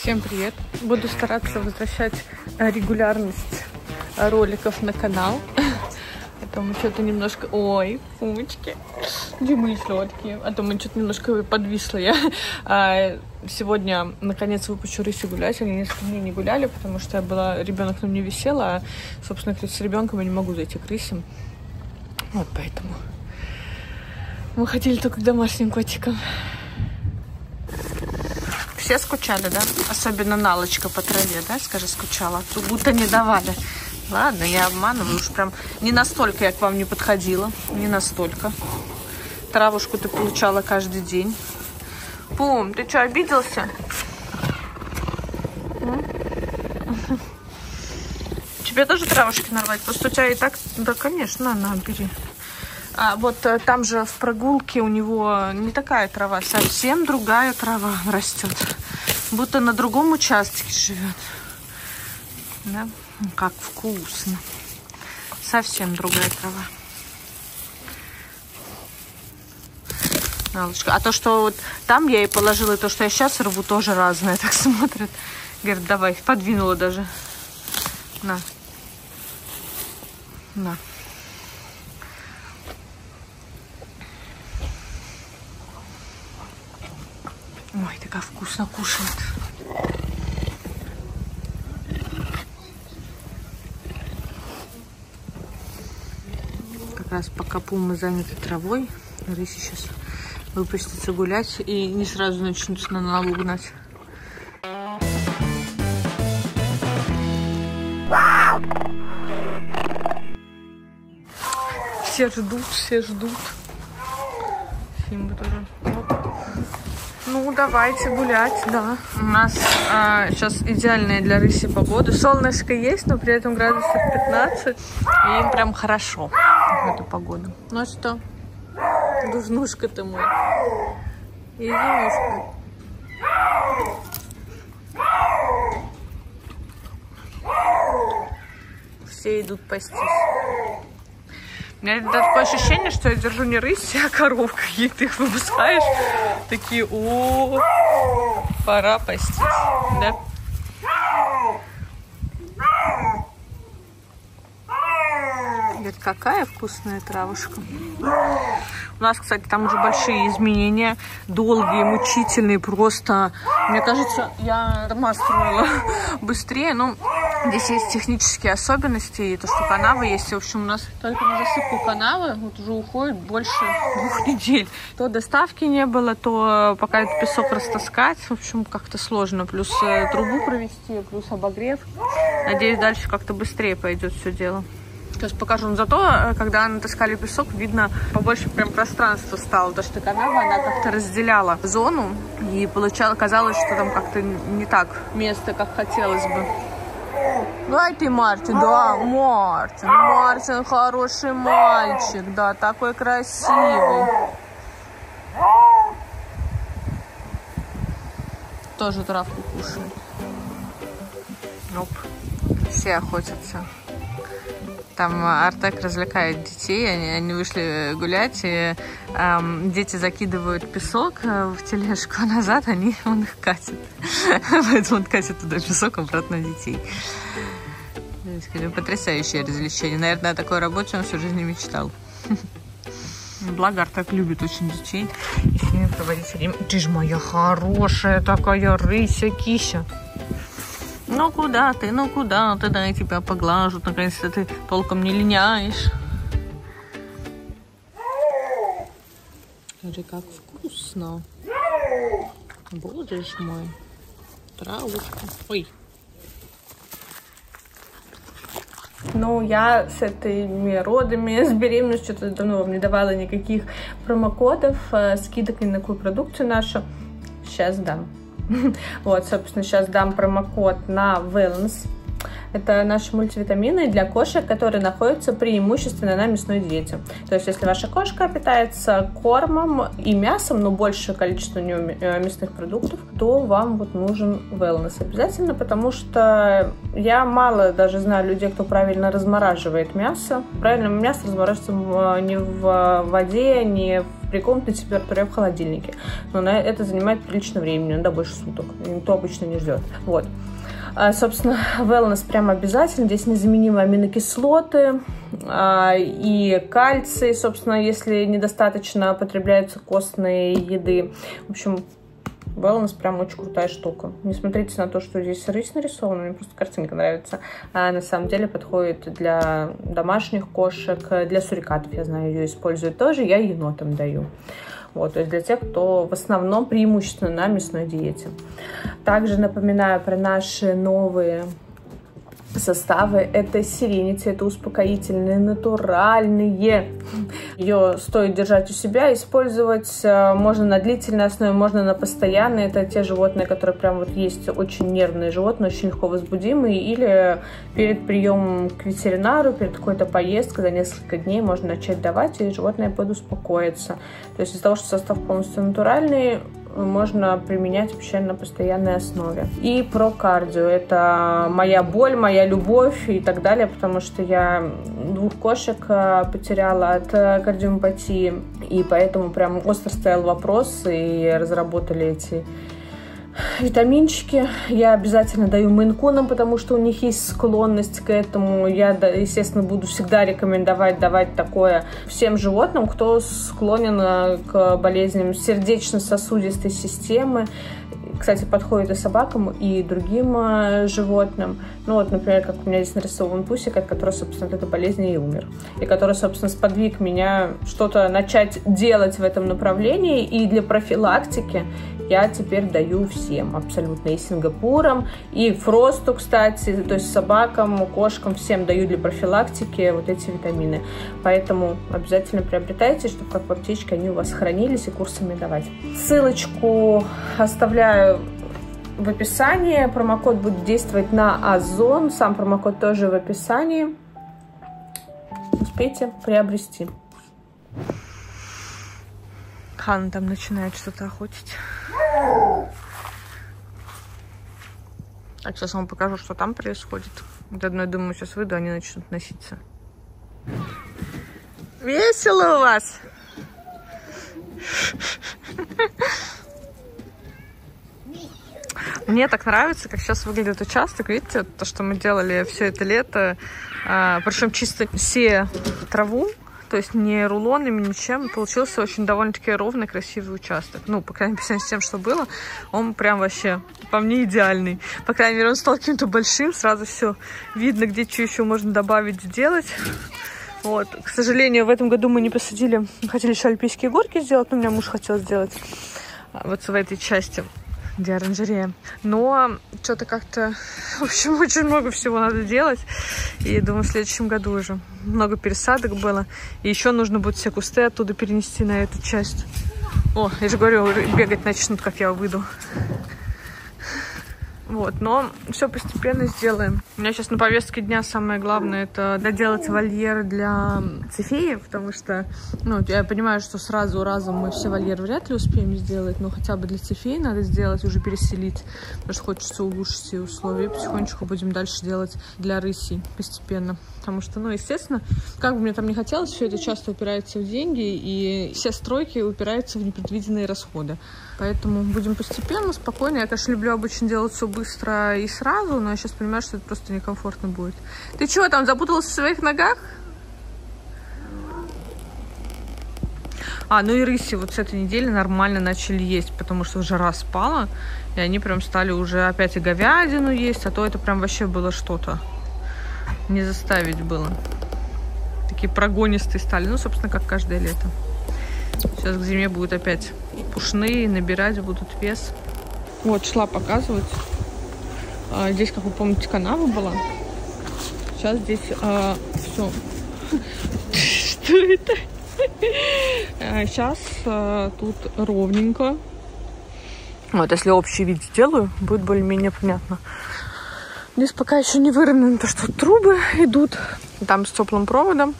Всем привет! Буду стараться возвращать регулярность роликов на канал. А то мы что-то немножко... Ой, сумочки. Где мои сладкие? А то мы что-то немножко подвисла я. Сегодня, наконец, выпущу Рысю гулять. Они несколько дней не гуляли, потому что ребенок на мне висел, а, собственно, с ребенком я не могу зайти к Рысе. Вот поэтому. Мы ходили только к домашним котикам. Все скучали, да? Особенно Налочка по траве, да? Скажи, скучала. Тут будто не давали. Ладно, я обманываю. Уж прям не настолько я к вам не подходила. Не настолько. Травушку ты получала каждый день. Пум, ты что, обиделся? Тебе тоже травушки нарвать? Просто у тебя и так... Да, конечно, на, бери. А вот там же в прогулке у него не такая трава, совсем другая трава растет. Будто на другом участке живет. Да? Как вкусно. Совсем другая трава. Налочка. А то, что вот там я ей положила, и то, что я сейчас рву, тоже разное. Так смотрят. Говорит, давай. Подвинула даже. На. На. Ой, такая вкусно кушает. Как раз пока Пумы заняты травой, Рыся сейчас выпустится гулять и не сразу начнутся на Налу гнать. Все ждут, все ждут. Симба тоже. Ну, давайте гулять, да. У нас сейчас идеальная для Рыси погода. Солнышко есть, но при этом градусов 15. И им прям хорошо в эту погоду. Ну а что? Душнушка ты мой. Извинушка. Все идут пастись. У меня такое ощущение, что я держу не рысь, а коров каких-то. Ты их выпускаешь, такие, о, пора пастись, да? Говорит, какая вкусная травушка. У нас, кстати, там уже большие изменения, долгие, мучительные, просто, мне кажется, я дома строила быстрее, но здесь есть технические особенности, и то, что канавы есть. В общем, у нас только на засыпку канавы вот уже уходит больше 2 недель. То доставки не было, то пока этот песок растаскать, в общем, как-то сложно. Плюс трубу провести, плюс обогрев. Надеюсь, дальше как-то быстрее пойдет все дело. Сейчас покажу. Но зато, когда натаскали песок, видно, побольше прям пространства стало. Потому что канава, она как-то разделяла зону. И казалось, что там как-то не так место, как хотелось бы. Ай ты, Мартин, да, Мартин. Мартин хороший мальчик, да, такой красивый. Тоже травку кушает. Оп. Все охотятся. Там Артек развлекает детей, они вышли гулять, и дети закидывают песок в тележку, а назад он их катит. Поэтому он катит туда песок, обратно детей. Потрясающее развлечение. Наверное, о такой работе он всю жизнь не мечтал. Благо, Артек любит очень детей. И с ними проводить время. Ты ж моя хорошая такая Рыся, Кися. Ну куда ты, да, я тебя поглажу, наконец-то ты толком не линяешь. Смотри, как вкусно. Боже ж мой. Травушка. Ой. Ну, я с этими родами, с беременностью, что-то давно вам не давала никаких промокодов, скидок ни на какую продукцию нашу. Сейчас дам. Вот, собственно, сейчас дам промокод на wellness. Это наши мультивитамины для кошек, которые находятся преимущественно на мясной диете. То есть, если ваша кошка питается кормом и мясом, но большее количество у нее мясных продуктов, то вам вот нужен wellness обязательно, потому что я мало даже знаю людей, кто правильно размораживает мясо. Правильно мясо размораживается не в воде, не при комнатной температуре, а в холодильнике. Но на это занимает прилично времени, иногда больше суток. Никто обычно не ждет. Вот. Собственно, wellness прям обязательно. Здесь незаменимые аминокислоты и кальций, собственно, если недостаточно потребляются костной еды. В общем, wellness прям очень крутая штука. Не смотрите на то, что здесь рысь нарисована, мне просто картинка нравится. А на самом деле подходит для домашних кошек, для сурикатов, я знаю, ее используют тоже, я енотам даю. Вот, то есть для тех, кто в основном преимущественно на мясной диете. Также напоминаю про наши новые составы. Это Serenity, это успокоительные, натуральные. Ее стоит держать у себя, использовать можно на длительной основе, можно на постоянной. Это те животные, которые прям вот есть очень нервные животные, очень легко возбудимые, или перед приемом к ветеринару, перед какой-то поездкой за несколько дней можно начать давать, и животное подуспокоится. То есть из-за того, что состав полностью натуральный, можно применять вообще на постоянной основе. И про кардио. Это моя боль, моя любовь и так далее, потому что я 2 кошек потеряла от кардиомиопатии, и поэтому прям остро стоял вопрос, и разработали эти витаминчики. Я обязательно даю мейн-кунам, потому что у них есть склонность к этому. Я, естественно, буду всегда рекомендовать давать такое всем животным, кто склонен к болезням сердечно-сосудистой системы. Кстати, подходит и собакам, и другим животным. Ну вот, например, как у меня здесь нарисован пусик, от которого, собственно, от этой болезни и умер. И который, собственно, сподвиг меня что-то начать делать в этом направлении. И для профилактики я теперь даю всем абсолютно. И сингапурам, и Фросту, кстати, то есть собакам, кошкам, всем даю для профилактики вот эти витамины. Поэтому обязательно приобретайте, чтобы как в аптечке они у вас хранились, и курсами давать. Ссылочку оставляю в описании. Промокод будет действовать на Озон. Сам промокод тоже в описании. Успейте приобрести. Хана там начинает что-то охотить. Так, сейчас вам покажу, что там происходит. Заодно, я думаю, сейчас выйду, они начнут носиться. Весело у вас! Мне так нравится, как сейчас выглядит участок. Видите, то, что мы делали все это лето. Причем чисто сея траву. То есть не рулонами, ничем. Получился очень довольно-таки ровный, красивый участок. Ну, по крайней мере, с тем, что было, он прям вообще, по мне, идеальный. По крайней мере, он стал каким-то большим. Сразу все видно, где что еще можно добавить, сделать. Вот. К сожалению, в этом году мы не посадили. Мы хотели еще альпийские горки сделать, но у меня муж хотел сделать вот в этой части, где оранжерея. Но что-то как-то, в общем, очень много всего надо делать. И думаю, в следующем году уже много пересадок было. И еще нужно будет все кусты оттуда перенести на эту часть. О, я же говорю, бегать начнут, как я выйду. Вот, но все постепенно сделаем. У меня сейчас на повестке дня самое главное — это доделать вольеры для цифеев, потому что, ну, я понимаю, что сразу разом мы все вольеры вряд ли успеем сделать, но хотя бы для цифеи надо сделать, уже переселить, потому что хочется улучшить все условия. Потихонечку будем дальше делать для рысей постепенно, потому что, ну, естественно, как бы мне там не хотелось, все это часто упирается в деньги, и все стройки упираются в непредвиденные расходы. Поэтому будем постепенно, спокойно. Я, конечно, люблю обычно делать все быстро и сразу, но я сейчас понимаю, что это просто некомфортно будет. Ты чего там, запуталась в своих ногах? Ну и рыси вот с этой недели нормально начали есть, потому что жара спала, и они прям стали уже опять и говядину есть, а то это прям вообще было что-то. Не заставить было. Такие прогонистые стали, ну, собственно, как каждое лето. Сейчас к зиме будут опять пушные, набирать будут вес. Вот, шла показывать. Здесь, как вы помните, канава была. Сейчас здесь все. Что это? Сейчас тут ровненько. Вот, если общий вид сделаю, будет более-менее понятно. Здесь пока еще не выровнено, то что трубы идут, там с теплым проводом.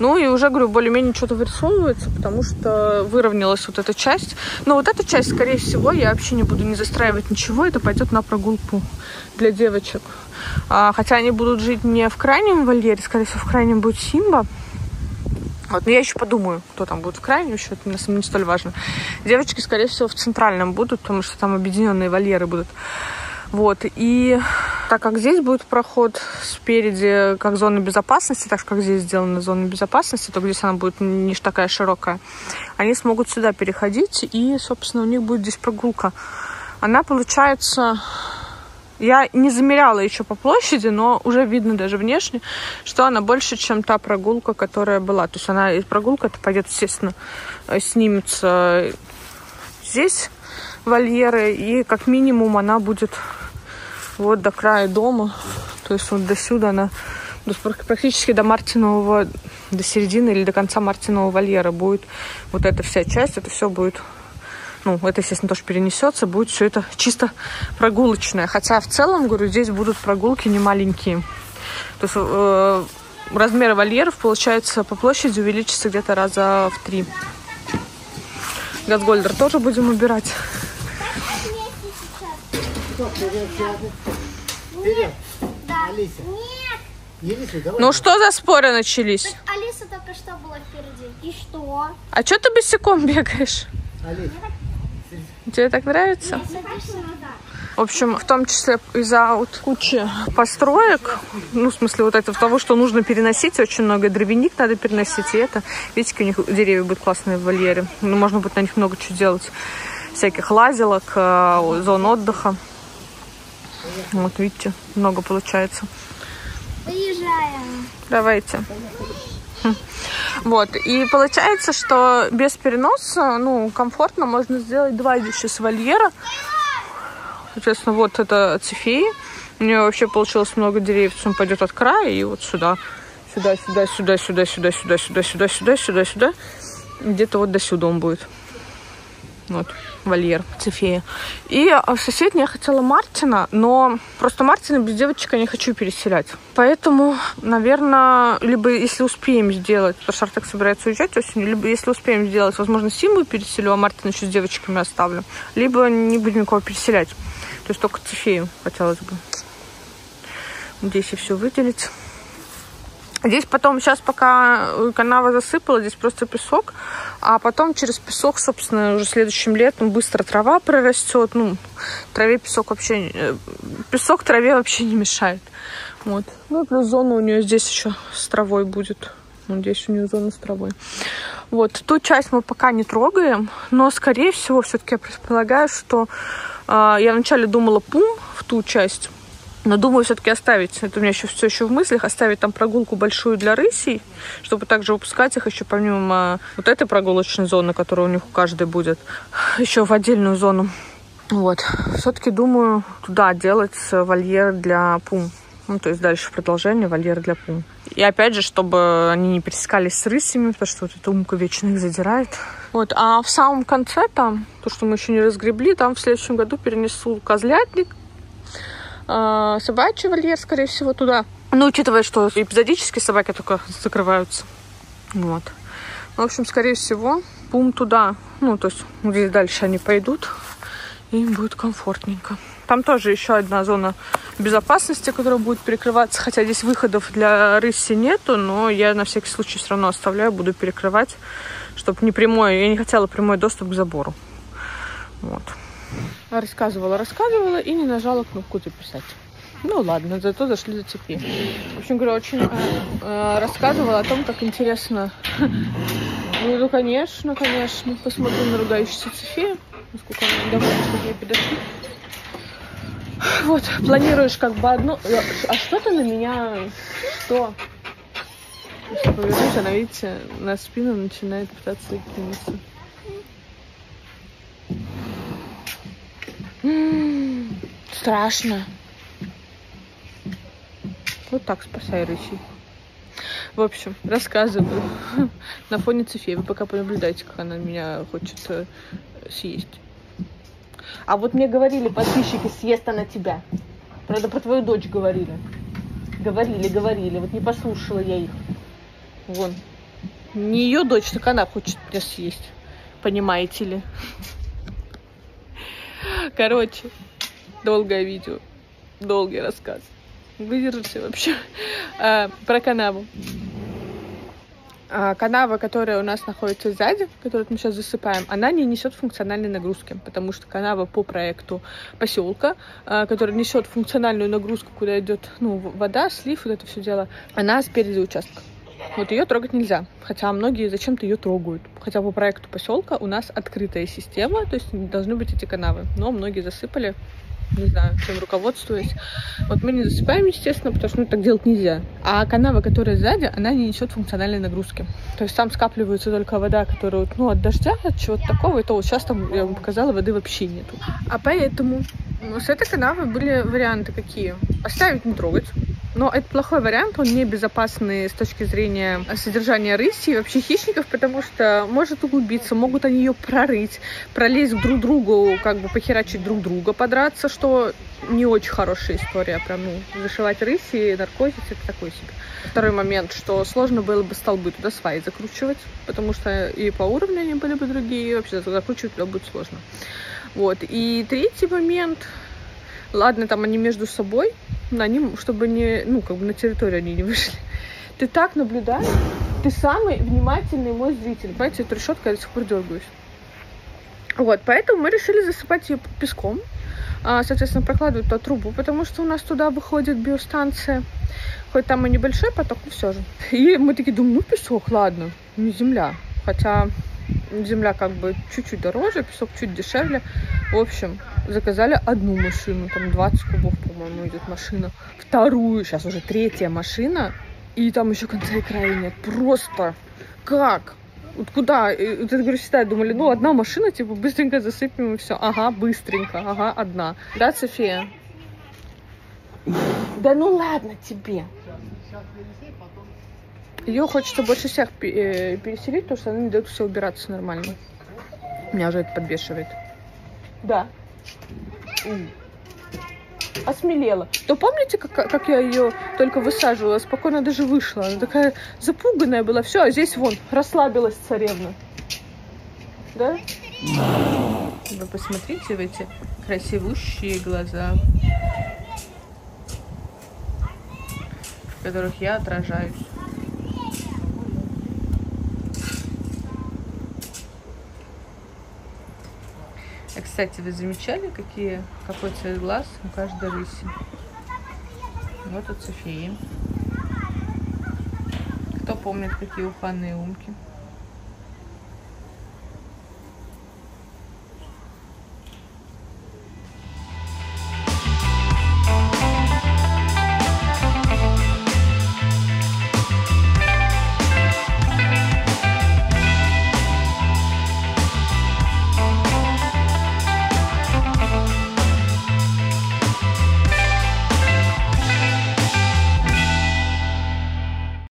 Ну и уже, говорю, более-менее что-то вырисовывается, потому что выровнялась вот эта часть. Но вот эта часть, скорее всего, я вообще не буду не застраивать ничего. Это пойдет на прогулку для девочек. Хотя они будут жить не в крайнем вольере, скорее всего, в крайнем будет Симба. Вот, но я еще подумаю, кто там будет в крайнем, еще это на самом деле не столь важно. Девочки, скорее всего, в центральном будут, потому что там объединенные вольеры будут. Вот, и так как здесь будет проход спереди как зона безопасности, так как здесь сделана зона безопасности, только здесь она будет не такая широкая, они смогут сюда переходить, и, собственно, у них будет здесь прогулка. Она, получается, я не замеряла еще по площади, но уже видно даже внешне, что она больше, чем та прогулка, которая была. То есть она, прогулка-то пойдет, естественно, снимется здесь вольеры, и как минимум она будет вот до края дома, то есть вот до сюда она, практически до Мартинового, до середины или до конца Мартинового вольера будет вот эта вся часть, это все будет, ну, это, естественно, тоже перенесется, будет все это чисто прогулочное, хотя в целом, говорю, здесь будут прогулки не маленькие, то есть размеры вольеров, получается, по площади увеличится где-то раза в 3. Газгольдер тоже будем убирать. Нет. Да. Алиса. Нет. Елиса, Ну что за споры начались? Так Алиса только что была впереди. И что? А что ты босиком бегаешь? Алиса. Тебе так нравится? В общем, в том числе из-за вот кучи построек, ну, в смысле, вот этого того, что нужно переносить, очень много дровяник надо переносить, и это, видите, у них деревья будут классные в вольере, ну, можно будет на них много чего делать, всяких лазилок, зон отдыха, вот, видите, много получается. Выезжаем. Давайте. Вот, и получается, что без переноса, ну, комфортно можно сделать 2 здесь вольера. Соответственно, вот это цифеи. У нее вообще получилось много деревьев. Он пойдет от края и вот сюда. Сюда, сюда, сюда, сюда, сюда, сюда, сюда, сюда, сюда, сюда, сюда. Где-то вот до сюда он будет. Вот, вольер цифея. И в соседней я хотела Мартина, но просто Мартина без девочек я не хочу переселять. Поэтому, наверное, либо если успеем сделать, потому что Артек собирается уезжать осенью, либо если успеем сделать, возможно, Симбу переселю, а Мартина еще с девочками оставлю. Либо не будем никого переселять. То есть только цифею хотелось бы. Здесь и все выделить. Здесь потом, сейчас пока канава засыпала, здесь просто песок, а потом через песок, собственно, уже следующим летом быстро трава прорастет. Ну, траве песок вообще, песок траве вообще не мешает. Вот. Ну и плюс зона у нее здесь еще с травой будет. Вот здесь у нее зона с травой. Вот, ту часть мы пока не трогаем, но, скорее всего, все-таки я предполагаю, что я вначале думала пум в ту часть, но думаю все-таки оставить, это у меня все еще в мыслях, оставить там прогулку большую для рысей, чтобы также выпускать их еще помимо вот этой прогулочной зоны, которая у них у каждой будет, еще в отдельную зону. Вот, все-таки думаю туда делать вольер для пум. Ну, то есть дальше продолжение вольер для пум. И опять же, чтобы они не пересекались с рысями, потому что вот эта умка вечно их задирает. Вот, а в самом конце там, то, что мы еще не разгребли, там в следующем году перенесу козлятник, собачий вольер, скорее всего, туда. Ну, учитывая, что эпизодически собаки только закрываются. Вот. В общем, скорее всего, пум туда. Ну, то есть здесь дальше они пойдут, и им будет комфортненько. Там тоже еще одна зона безопасности, которая будет перекрываться. Хотя здесь выходов для рыси нету, но я на всякий случай все равно оставляю, буду перекрывать, чтобы не прямой, я не хотела прямой доступ к забору. Вот. Рассказывала и не нажала кнопку записать. Ну ладно, зато зашли за цепи. В общем говоря, очень рассказывала о том, как интересно. Ну, конечно. Посмотрим на ругающуюся цефею. Насколько она довольна, что к ней подошли. Вот, планируешь как бы одну... А что ты на меня... Что? Если повернусь, она, видите, на спину начинает пытаться кинуться. Страшно. Вот так спасай рысей. В общем, рассказываю. На фоне цефеи. Вы пока понаблюдайте, как она меня хочет съесть. А вот мне говорили подписчики, съест она тебя. Правда, про твою дочь говорили. Говорили. Вот не послушала я их. Вон. Не ее дочь, так она хочет меня съесть. Понимаете ли? Короче, долгое видео. Долгий рассказ. Выдержите вообще. Про канаву. Канава, которая у нас находится сзади, которую мы сейчас засыпаем, она не несет функциональной нагрузки, потому что канава по проекту поселка, которая несет функциональную нагрузку, куда идет вода, слив, вот это все дело, она спереди участка. Вот ее трогать нельзя, хотя многие зачем-то ее трогают. Хотя по проекту поселка у нас открытая система, то есть должны быть эти канавы, но многие засыпали. Не знаю, чем руководствуясь. Вот мы не засыпаем, естественно, потому что так делать нельзя. А канава, которая сзади, она не несет функциональной нагрузки. То есть там скапливается только вода, которая от дождя, от чего-то такого. И то вот сейчас там, я вам показала, воды вообще нету. А поэтому с этой канавы были варианты какие? Оставить, не трогать. Но это плохой вариант, он небезопасный с точки зрения содержания рыси и вообще хищников, потому что может углубиться, могут они ее прорыть, пролезть друг к другу, как бы похерачить друг друга, подраться, что не очень хорошая история. Прям, зашивать рыси, наркотики, это такой себе. Второй момент, что сложно было бы столбы туда сваи закручивать, потому что и по уровню они были бы другие, и вообще закручивать туда будет сложно. Вот. И третий момент, ладно, там они между собой, они, чтобы не, на территорию они не вышли. Ты так наблюдаешь, ты самый внимательный мой зритель. Понимаете, эту решетку я до сих пор дергаюсь. Вот, поэтому мы решили засыпать ее песком. Соответственно, прокладывать ту трубу, потому что у нас туда выходит биостанция. Хоть там и небольшой поток, но все же. И мы такие думаем, песок, ладно, не земля. Хотя земля как бы чуть-чуть дороже, песок чуть дешевле. В общем, заказали одну машину, там 20 кубов, по-моему, идет машина. Вторую, сейчас уже третья машина, и там еще конца и края нет. Просто как? Вот куда? Вот я говорю, всегда думали, одна машина, типа, быстренько засыпем и все. Ага, быстренько, ага, одна. Да, София? Да ну ладно тебе. Ее хочется больше всех переселить, потому что она не дает все убираться нормально. Меня уже это подбешивает. Да. Осмелела. То помните, как я ее только высаживала? Спокойно даже вышла. Она такая запуганная была. Все, а здесь вон, расслабилась царевна. Да? Вы посмотрите в эти красивущие глаза, в которых я отражаюсь. Кстати, вы замечали, какой цвет глаз у каждой рыси? Вот у Софии. Кто помнит, какие уханные умки?